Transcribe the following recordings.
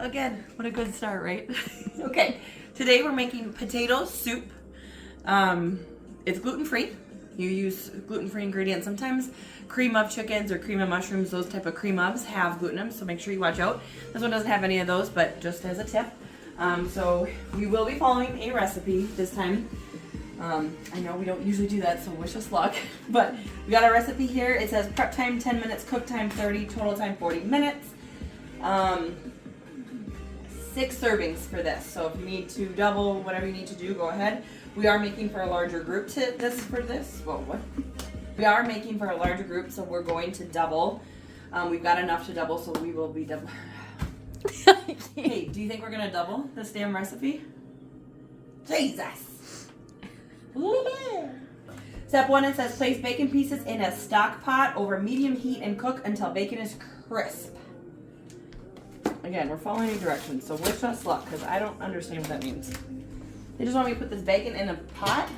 again, what a good start, right? Okay, today we're making potato soup. It's gluten-free. You use gluten-free ingredients. Sometimes cream of chickens or cream of mushrooms, those type of cream ofs have gluten in them, so make sure you watch out. This one doesn't have any of those, but just as a tip. So we will be following a recipe this time. I know we don't usually do that, so wish us luck. But we got our recipe here. It says prep time 10 minutes, cook time 30, total time 40 minutes. 6 servings for this. So if you need to double, whatever you need to do, go ahead. We are making for a larger group for this. Whoa, what? We are making for a larger group, so we're going to double. We've got enough to double, so we will be double. Hey, do you think we're gonna double this damn recipe? Jesus! Step 1, it says place bacon pieces in a stock pot over medium heat and cook until bacon is crisp. Again, we're following any directions, so wish us luck, because I don't understand what that means. They just want me to put this bacon in a pot.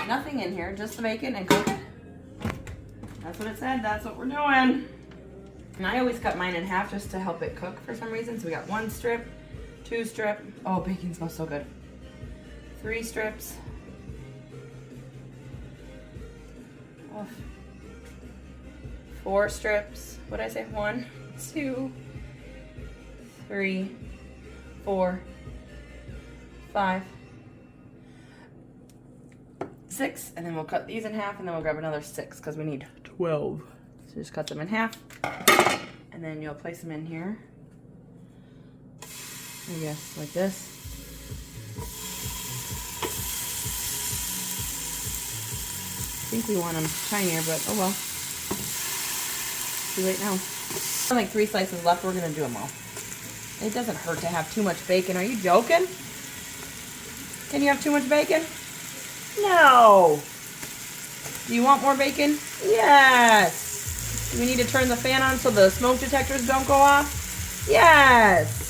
Nothing in here, just the bacon and cook it. That's what it said, that's what we're doing. And I always cut mine in half just to help it cook for some reason. So we got 1 strip, 2 strip. Oh, bacon smells so good. 3 strips. Oh. 4 strips. What did I say? 1, 2, 3, 4, 5, 6, and then we'll cut these in half, and then we'll grab another 6 because we need 12. So just cut them in half, and then you'll place them in here. I guess like this. I think we want them tinier, but oh well. Too late now. Like 3 slices left. We're gonna do them all. It doesn't hurt to have too much bacon. Are you joking? Can you have too much bacon? No. Do you want more bacon? Yes. Do we need to turn the fan on so the smoke detectors don't go off? Yes.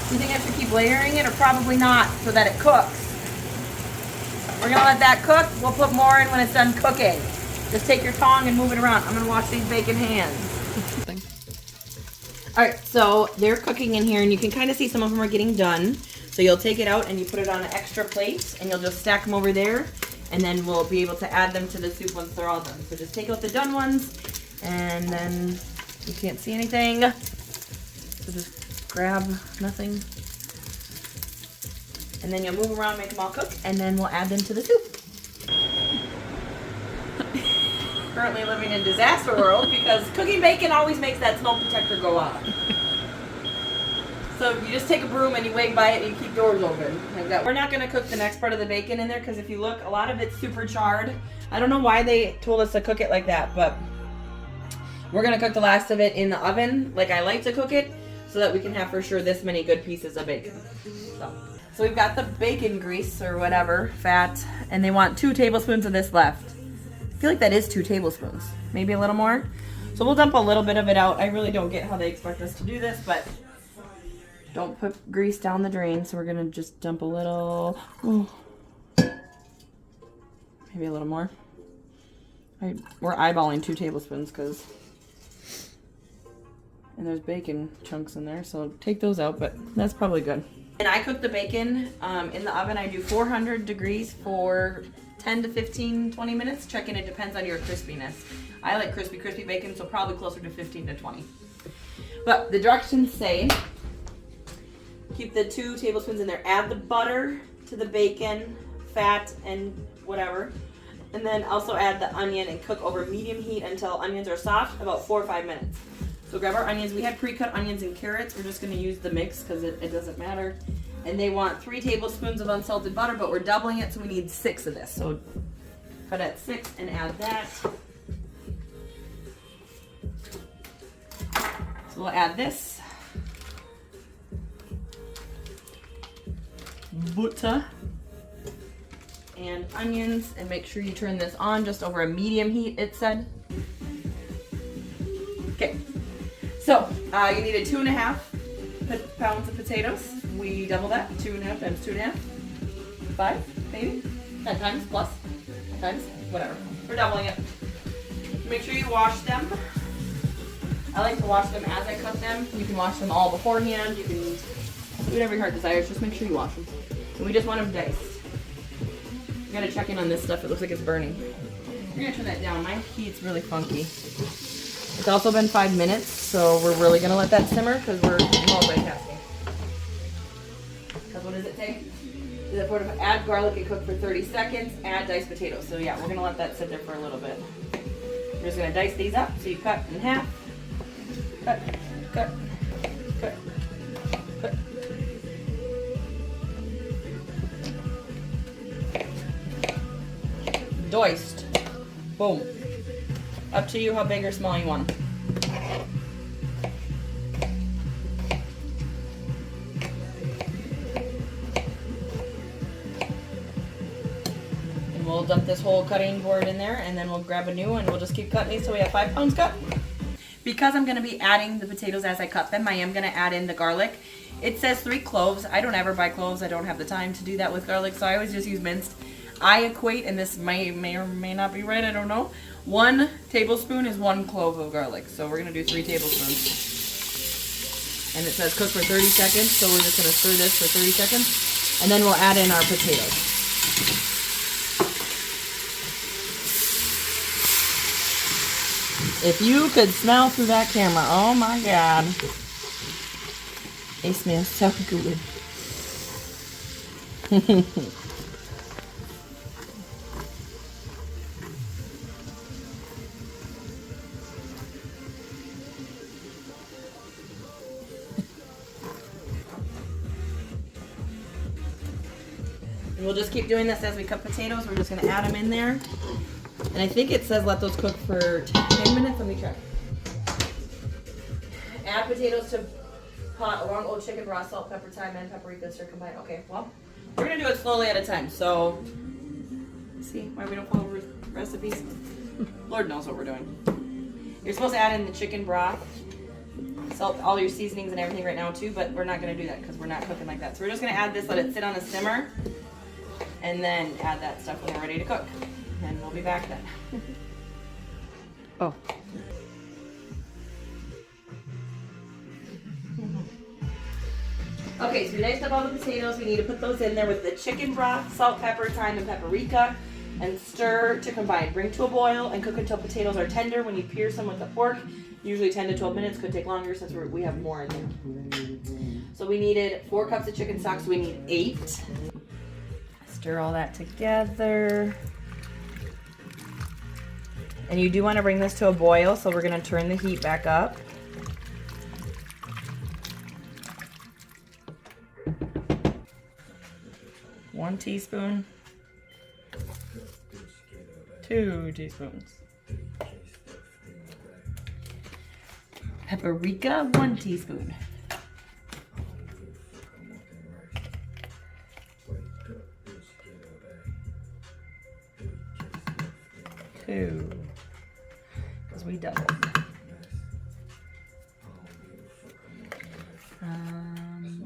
Do you think I should keep layering it or probably not so that it cooks? We're gonna let that cook. We'll put more in when it's done cooking. Just take your tongs and move it around. I'm gonna wash these bacon hands. All right, so they're cooking in here, and you can kind of see some of them are getting done. So you'll take it out and you put it on an extra plate, and you'll just stack them over there, and then we'll be able to add them to the soup once they're all done. So just take out the done ones, and then you can't see anything. So just grab nothing. And then you'll move around, make them all cook, and then we'll add them to the soup. Currently living in disaster world because cooking bacon always makes that smoke detector go off. So you just take a broom and you wave by it and you keep doors open like that. We're not going to cook the next part of the bacon in there because if you look, a lot of it's super charred. I don't know why they told us to cook it like that, but we're going to cook the last of it in the oven like I like to cook it so that we can have for sure this many good pieces of bacon. So we've got the bacon grease or whatever, fat, and they want 2 tablespoons of this left. I feel like that is 2 tablespoons, maybe a little more. So we'll dump a little bit of it out. I really don't get how they expect us to do this, but don't put grease down the drain. So we're gonna just dump a little, maybe a little more. We're eyeballing 2 tablespoons because, and there's bacon chunks in there. So take those out, but that's probably good. And I cook the bacon in the oven. I do 400 degrees for 10 to 15, 20 minutes. Check in, it depends on your crispiness. I like crispy bacon, so probably closer to 15 to 20. But the directions say, keep the 2 tablespoons in there. Add the butter to the bacon, fat, and whatever. And then also add the onion and cook over medium heat until onions are soft, about 4 or 5 minutes. So grab our onions. We had pre-cut onions and carrots. We're just going to use the mix because it doesn't matter. And they want 3 tablespoons of unsalted butter, but we're doubling it, so we need 6 of this. So cut at 6 and add that. So we'll add this. Butter. And onions. And make sure you turn this on just over a medium heat, it said. Okay. So you needed 2.5 pounds of potatoes. We double that, 2.5 times 2.5, 5 maybe, 10 times plus, 10 times, whatever. We're doubling it. Make sure you wash them. I like to wash them as I cut them. You can wash them all beforehand. You can do whatever your heart desires. Just make sure you wash them. And we just want them diced. You gotta check in on this stuff. It looks like it's burning. We're gonna turn that down. My heat's really funky. It's also been 5 minutes, so we're really gonna let that simmer because we're multitasking. Because what does it take? Add garlic and cook for 30 seconds. Add diced potatoes. So yeah, we're gonna let that sit there for a little bit. We're just gonna dice these up. So you cut in half. Cut, cut, cut, cut. Diced. Boom. Up to you how big or small you want. And we'll dump this whole cutting board in there, and then we'll grab a new one and we'll just keep cutting these till we have 5 pounds cut. Because I'm going to be adding the potatoes as I cut them, I am going to add in the garlic. It says 3 cloves. I don't ever buy cloves. I don't have the time to do that with garlic, so I always just use minced. I equate, and this may or may not be right, I don't know, 1 tablespoon is 1 clove of garlic. So we're going to do 3 tablespoons. And it says cook for 30 seconds, so we're just going to stir this for 30 seconds. And then we'll add in our potatoes. If you could smell through that camera, oh my God. It smells so good. And we'll just keep doing this as we cut potatoes. We're just going to add them in there. And I think it says let those cook for 10 minutes. Let me check. Add potatoes to pot along old chicken broth, salt, pepper, thyme, and paprika, stir combine. Okay, well, we're going to do it slowly at a time. So, see why we don't follow recipes? Lord knows what we're doing. You're supposed to add in the chicken broth, salt, all your seasonings and everything right now too, but we're not going to do that because we're not cooking like that. So we're just going to add this, let it sit on a simmer, and then add that stuff when we're ready to cook. And we'll be back then. Oh. Okay, so we diced up all the potatoes. We need to put those in there with the chicken broth, salt, pepper, thyme, and paprika, and stir to combine. Bring to a boil and cook until potatoes are tender. When you pierce them with a fork, usually 10 to 12 minutes. Could take longer since we have more in there. So we needed 4 cups of chicken stock, so we need 8. Stir all that together. And you do want to bring this to a boil, so we're going to turn the heat back up. One teaspoon. 2 teaspoons. Paprika, 1 teaspoon. Two. Because we doubled.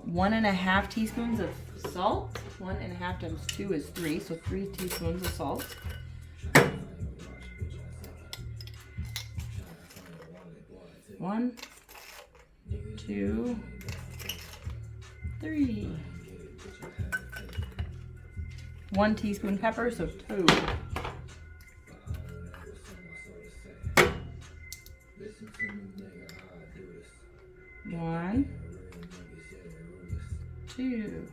1.5 teaspoons of salt. 1.5 times 2 is 3, so 3 teaspoons of salt. 1, 2, 3. 1 teaspoon pepper, so 2. 1, 2.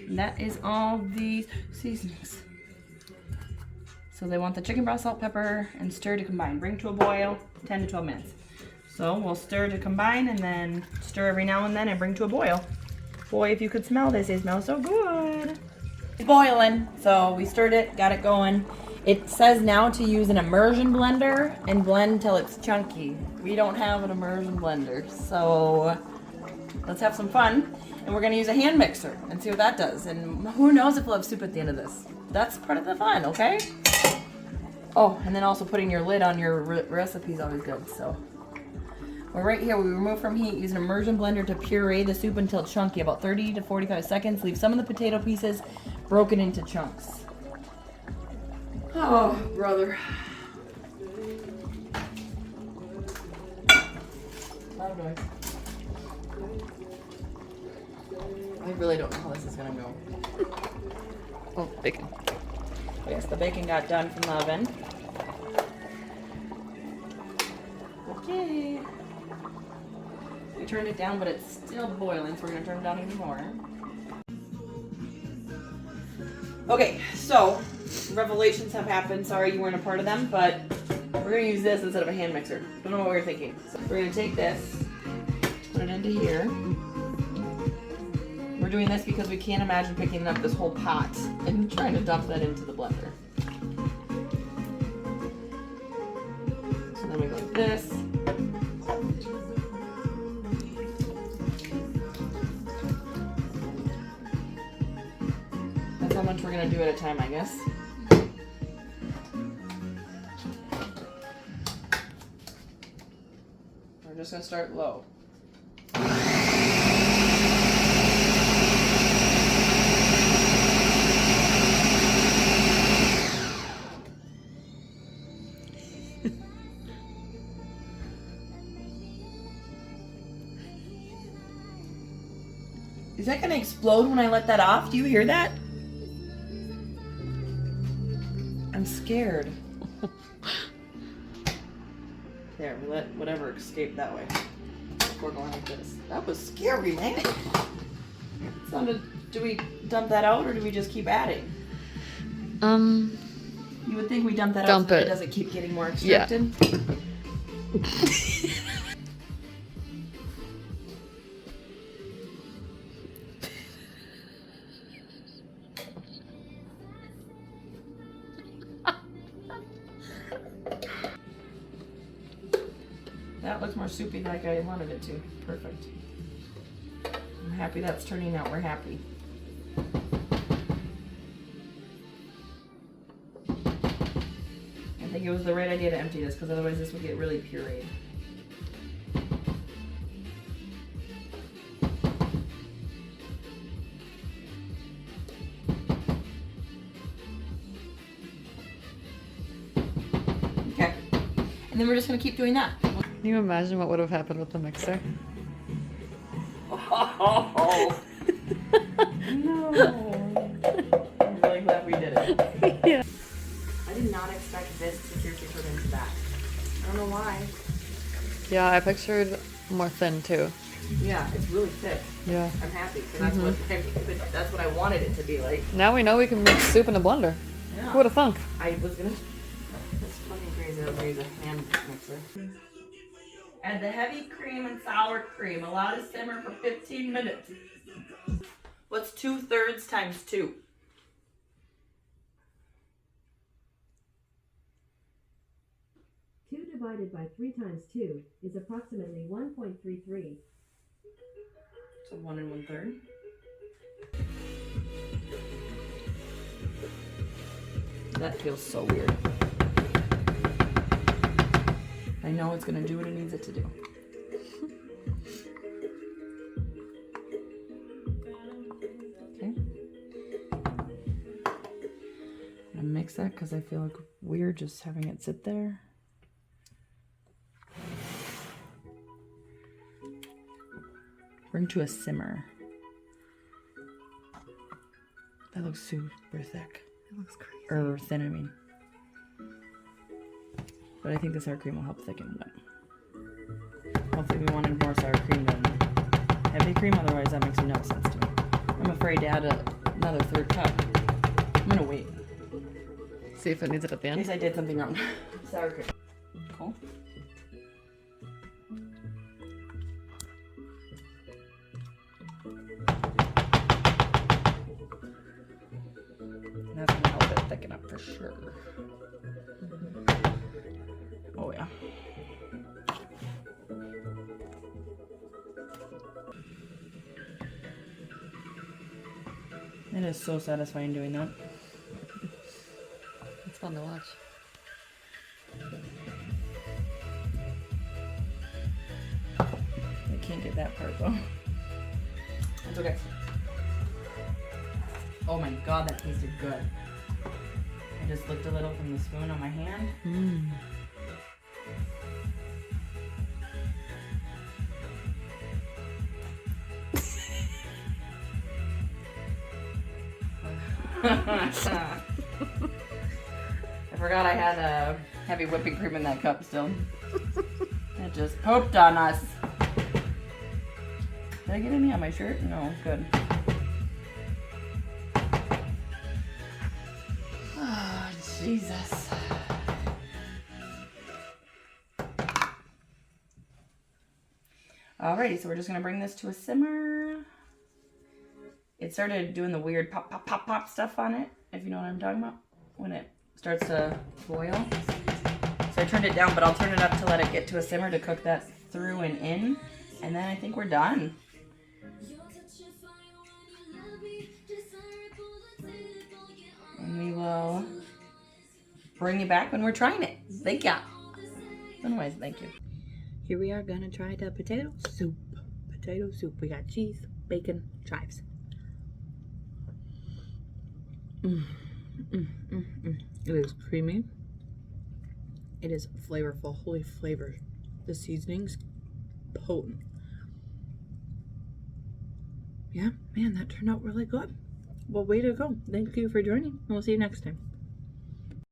And that is all the seasonings. So they want the chicken broth, salt, pepper, and stir to combine. Bring to a boil, 10 to 12 minutes. So we'll stir to combine and then stir every now and then and bring to a boil. Boy, if you could smell this, it smells so good. It's boiling, so we stirred it, got it going. It says now to use an immersion blender and blend till it's chunky. We don't have an immersion blender, so let's have some fun. And we're gonna use a hand mixer and see what that does. And who knows if we'll have soup at the end of this. That's part of the fun, okay? Oh, and then also putting your lid on your recipe is always good, so. We're right here, we remove from heat, use an immersion blender to puree the soup until chunky, about 30 to 45 seconds. Leave some of the potato pieces broken into chunks. Oh, brother. loud noise. I really don't know how this is gonna go. Oh, bacon. Yes, the bacon got done from the oven. Okay. We turned it down, but it's still boiling, so we're gonna turn it down even more. Okay, so revelations have happened. Sorry you weren't a part of them, but we're gonna use this instead of a hand mixer. Don't know what we were thinking. So we're gonna take this, put it into here. We're doing this because we can't imagine picking up this whole pot and trying to dump that into the blender. So then we go like this. That's how much we're gonna do at a time, I guess. We're just gonna start low. Is that gonna explode when I let that off? Do you hear that? I'm scared. There, we let whatever escape that way. Before going like this. That was scary, man. It sounded, do we dump that out or do we just keep adding? You would think we dump that out so that it doesn't keep getting more extracted. Yeah. That looks more soupy like I wanted it to. Perfect. I'm happy that's turning out. We're happy. I think it was the right idea to empty this because otherwise this would get really pureed. Okay. And then we're just going to keep doing that. Can you imagine what would have happened with the mixer? Oh, no. I'm really glad we did it. Yeah. I did not expect this to seriously turn into that. I don't know why. Yeah, I pictured more thin too. Yeah, it's really thick. Yeah. I'm happy. So that's what I wanted it to be like. Now we know we can make soup in a blender. Yeah. Who would have thunk? I was gonna. It's fucking crazy. I was gonna use a hand mixer. Add the heavy cream and sour cream. Allow to simmer for 15 minutes. What's 2/3 times 2? 2 divided by 3 times 2 is approximately 1.33. So 1 1/3. That feels so weird. I know it's gonna do what it needs it to do. Okay. I'm gonna mix that because I feel like weird just having it sit there. Bring to a simmer. That looks super thick. It looks crazy. Or thin, I mean. But I think the sour cream will help thicken it up. Hopefully we wanted more sour cream than heavy cream, otherwise that makes no sense to me. I'm afraid to add another 1/3 cup. I'm gonna wait. See if it needs it at the In end. case I did something wrong. Sour cream. Cool. That's gonna help it thicken up for sure. Oh yeah. It is so satisfying doing that. It's fun to watch. I can't get that part though. It's okay. Oh my god, that tasted good. I just licked a little from the spoon on my hand. forgot I had a heavy whipping cream in that cup still. It just pooped on us. Did I get any on my shirt? No, good. Oh, Jesus. Alrighty, so we're just gonna bring this to a simmer. It started doing the weird pop, pop, pop, pop stuff on it, if you know what I'm talking about, when it starts to boil. So I turned it down, but I'll turn it up to let it get to a simmer to cook that through and in, and then I think we're done. And we will bring you back when we're trying it. Thank ya. Anyways, thank you. Here we are gonna try the potato soup. Potato soup. We got cheese, bacon, chives. It is creamy. It is flavorful. Holy flavor. The seasoning's potent. Yeah, man, that turned out really good. Well, way to go. Thank you for joining. We'll see you next time.